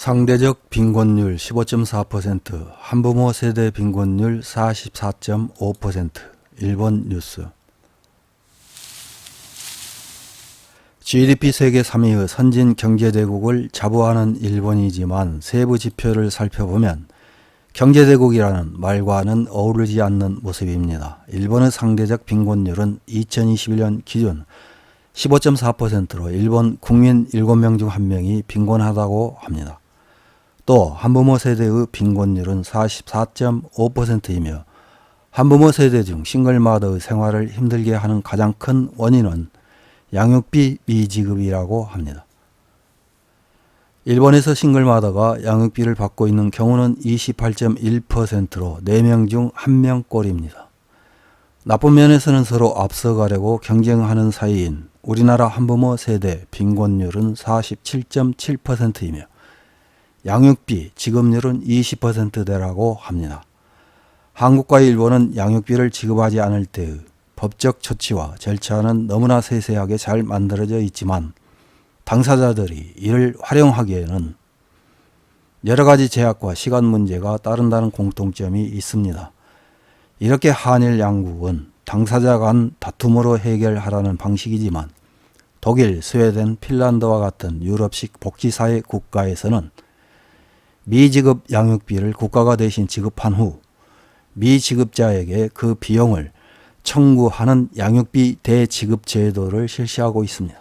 상대적 빈곤율 15.4%, 한부모 세대 빈곤율 44.5%. 일본 뉴스. GDP 세계 3위의 선진 경제대국을 자부하는 일본이지만 세부 지표를 살펴보면 경제대국이라는 말과는 어우러지지 않는 모습입니다. 일본의 상대적 빈곤율은 2021년 기준 15.4%로 일본 국민 7명 중 1명이 빈곤하다고 합니다. 또 한부모 세대의 빈곤율은 44.5%이며 한부모 세대 중 싱글마더의 생활을 힘들게 하는 가장 큰 원인은 양육비 미지급이라고 합니다. 일본에서 싱글마더가 양육비를 받고 있는 경우는 28.1%로 4명 중 1명꼴입니다. 나쁜 면에서는 서로 앞서가려고 경쟁하는 사이인 우리나라 한부모 세대 빈곤율은 47.7%이며 양육비 지급률은 20%대라고 합니다. 한국과 일본은 양육비를 지급하지 않을 때의 법적 조치와 절차는 너무나 세세하게 잘 만들어져 있지만 당사자들이 이를 활용하기에는 여러 가지 제약과 시간 문제가 따른다는 공통점이 있습니다. 이렇게 한일 양국은 당사자 간 다툼으로 해결하라는 방식이지만 독일, 스웨덴, 핀란드와 같은 유럽식 복지사회 국가에서는 미지급 양육비를 국가가 대신 지급한 후 미지급자에게 그 비용을 청구하는 양육비 대지급 제도를 실시하고 있습니다.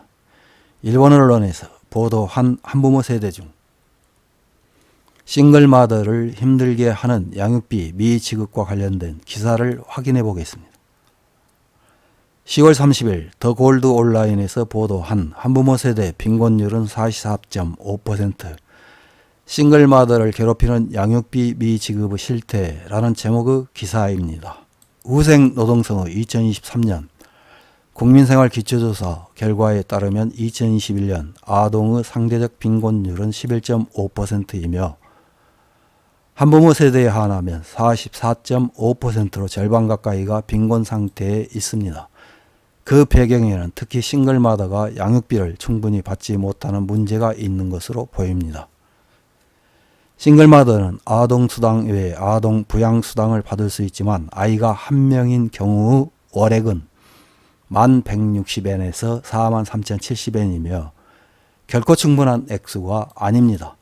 일본 언론에서 보도한 한부모 세대 중 싱글마더를 힘들게 하는 양육비 미지급과 관련된 기사를 확인해 보겠습니다. 10월 30일 더 골드 온라인에서 보도한 한부모 세대 빈곤율은 44.5%, 싱글마더를 괴롭히는 양육비 미지급의 실태라는 제목의 기사입니다. 후생노동성의 2023년 국민생활기초조사 결과에 따르면 2021년 아동의 상대적 빈곤율은 11.5%이며 한부모 세대에 한하면 44.5%로 절반 가까이가 빈곤 상태에 있습니다. 그 배경에는 특히 싱글마더가 양육비를 충분히 받지 못하는 문제가 있는 것으로 보입니다. 싱글마더는 아동수당 외에 아동 부양수당을 받을 수 있지만 아이가 1명인 경우의 월액은 1160엔에서 43,070엔이며 결코 충분한 액수가 아닙니다.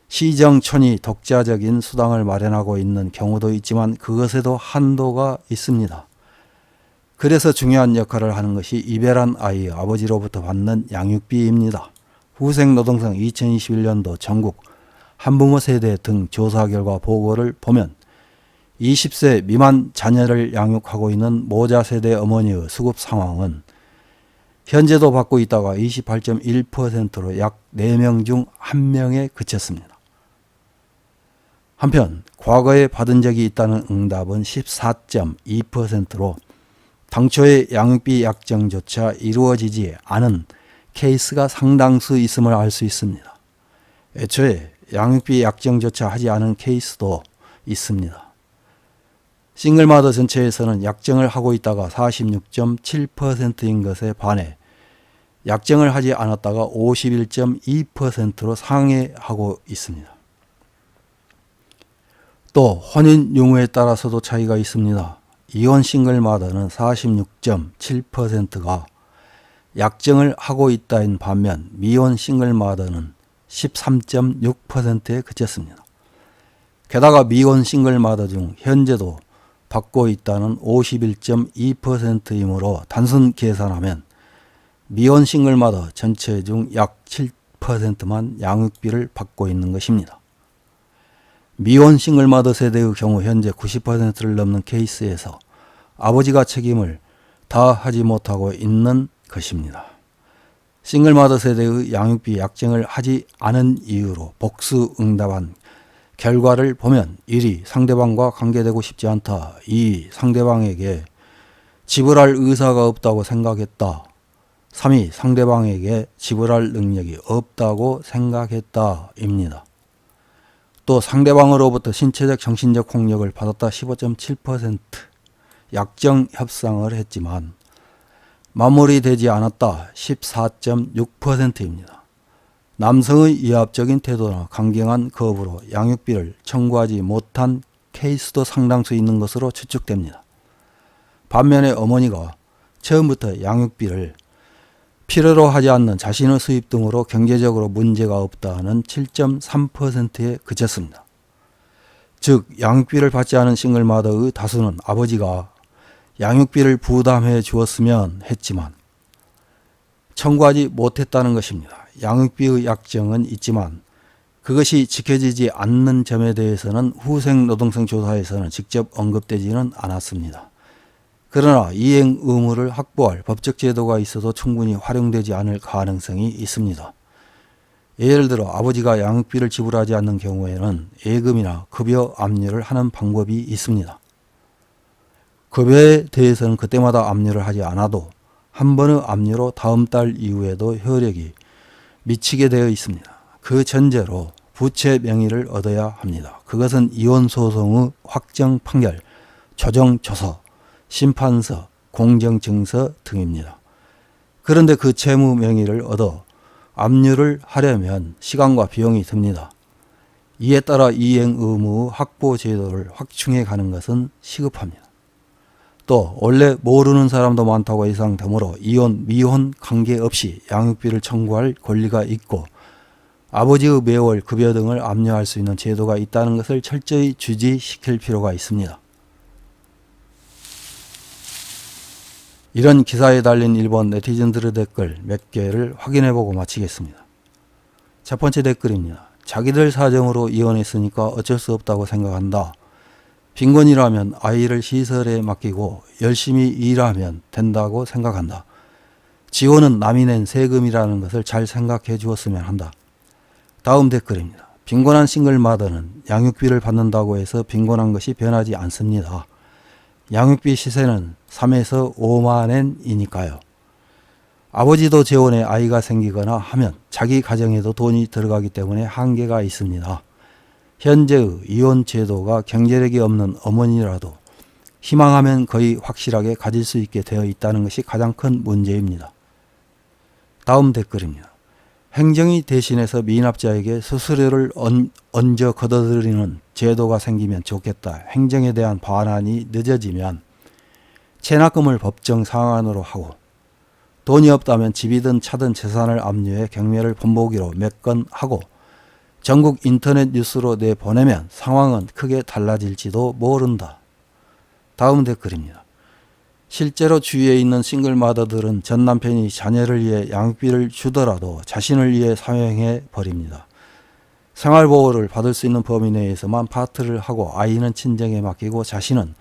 시정촌이 독자적인 수당을 마련하고 있는 경우도 있지만 그것에도 한도가 있습니다. 그래서 중요한 역할을 하는 것이 이별한 아이의 아버지로부터 받는 양육비입니다. 후생노동성 2021년도 전국 한부모 세대 등 조사 결과 보고를 보면 20세 미만 자녀를 양육하고 있는 모자 세대 어머니의 수급 상황은 현재도 받고 있다가 28.1%로 약 4명 중 1명에 그쳤습니다. 한편 과거에 받은 적이 있다는 응답은 14.2%로 당초의 양육비 약정조차 이루어지지 않은 케이스가 상당수 있음을 알 수 있습니다. 애초에 양육비 약정조차 하지 않은 케이스도 있습니다. 싱글마더 전체에서는 약정을 하고 있다가 46.7%인 것에 반해 약정을 하지 않았다가 51.2%로 상회하고 있습니다. 또 혼인 유무에 따라서도 차이가 있습니다. 이혼 싱글마더는 46.7%가 약정을 하고 있다인 반면 미혼 싱글마더는 13.6%에 그쳤습니다. 게다가 미혼 싱글마더 중 현재도 받고 있다는 51.2%이므로 단순 계산하면 미혼 싱글마더 전체 중 약 7%만 양육비를 받고 있는 것입니다. 미혼 싱글마더 세대의 경우 현재 90%를 넘는 케이스에서 아버지가 책임을 다하지 못하고 있는 것입니다. 싱글마더 세대의 양육비 약정을 하지 않은 이유로 복수 응답한 결과를 보면 1위 상대방과 관계되고 싶지 않다. 2위 상대방에게 지불할 의사가 없다고 생각했다. 3위 상대방에게 지불할 능력이 없다고 생각했다 입니다. 또 상대방으로부터 신체적 정신적 폭력을 받았다 15.7%, 약정 협상을 했지만 마무리되지 않았다 14.6%입니다. 남성의 이합적인 태도나 강경한 거부로 양육비를 청구하지 못한 케이스도 상당수 있는 것으로 추측됩니다. 반면에 어머니가 처음부터 양육비를 필요로 하지 않는 자신의 수입 등으로 경제적으로 문제가 없다는 7.3%에 그쳤습니다. 즉 양육비를 받지 않은 싱글마더의 다수는 아버지가 양육비를 부담해 주었으면 했지만 청구하지 못했다는 것입니다. 양육비의 약정은 있지만 그것이 지켜지지 않는 점에 대해서는 후생노동성 조사에서는 직접 언급되지는 않았습니다. 그러나 이행 의무를 확보할 법적 제도가 있어도 충분히 활용되지 않을 가능성이 있습니다. 예를 들어 아버지가 양육비를 지불하지 않는 경우에는 예금이나 급여 압류를 하는 방법이 있습니다. 급여에 대해서는 그때마다 압류를 하지 않아도 한 번의 압류로 다음 달 이후에도 효력이 미치게 되어 있습니다. 그 전제로 부채 명의를 얻어야 합니다. 그것은 이혼소송의 확정 판결, 조정조서, 심판서, 공정증서 등입니다. 그런데 그 채무 명의를 얻어 압류를 하려면 시간과 비용이 듭니다. 이에 따라 이행 의무 확보 제도를 확충해 가는 것은 시급합니다. 또 원래 모르는 사람도 많다고 예상되므로 이혼, 미혼 관계없이 양육비를 청구할 권리가 있고 아버지의 매월 급여 등을 압류할 수 있는 제도가 있다는 것을 철저히 주지시킬 필요가 있습니다. 이런 기사에 달린 일본 네티즌들의 댓글 몇 개를 확인해보고 마치겠습니다. 첫 번째 댓글입니다. 자기들 사정으로 이혼했으니까 어쩔 수 없다고 생각한다. 빈곤이라면 아이를 시설에 맡기고 열심히 일하면 된다고 생각한다. 지원은 남이 낸 세금이라는 것을 잘 생각해 주었으면 한다. 다음 댓글입니다. 빈곤한 싱글마더는 양육비를 받는다고 해서 빈곤한 것이 변하지 않습니다. 양육비 시세는 3에서 5만 엔이니까요. 아버지도 재혼에 아이가 생기거나 하면 자기 가정에도 돈이 들어가기 때문에 한계가 있습니다. 현재의 이혼 제도가 경제력이 없는 어머니라도 희망하면 거의 확실하게 가질 수 있게 되어 있다는 것이 가장 큰 문제입니다. 다음 댓글입니다. 행정이 대신해서 미납자에게 수수료를 얹어 걷어들이는 제도가 생기면 좋겠다. 행정에 대한 반환이 늦어지면 체납금을 법정 상한으로 하고 돈이 없다면 집이든 차든 재산을 압류해 경매를 본보기로 몇 건 하고 전국 인터넷 뉴스로 내보내면 상황은 크게 달라질지도 모른다. 다음 댓글입니다. 실제로 주위에 있는 싱글마더들은 전 남편이 자녀를 위해 양육비를 주더라도 자신을 위해 사용해 버립니다. 생활보호를 받을 수 있는 범위 내에서만 파트를 하고 아이는 친정에 맡기고 자신은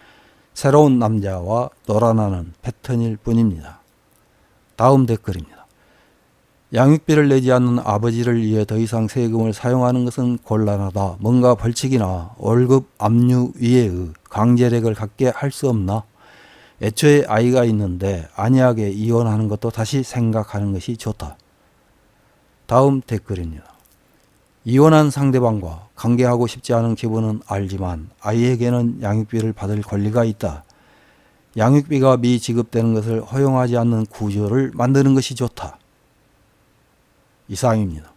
새로운 남자와 놀아나는 패턴일 뿐입니다. 다음 댓글입니다. 양육비를 내지 않는 아버지를 위해 더 이상 세금을 사용하는 것은 곤란하다. 뭔가 벌칙이나 월급 압류 위에의 강제력을 갖게 할 수 없나? 애초에 아이가 있는데 안이하게 이혼하는 것도 다시 생각하는 것이 좋다. 다음 댓글입니다. 이혼한 상대방과 관계하고 싶지 않은 기분은 알지만 아이에게는 양육비를 받을 권리가 있다. 양육비가 미지급되는 것을 허용하지 않는 구조를 만드는 것이 좋다. 이상입니다.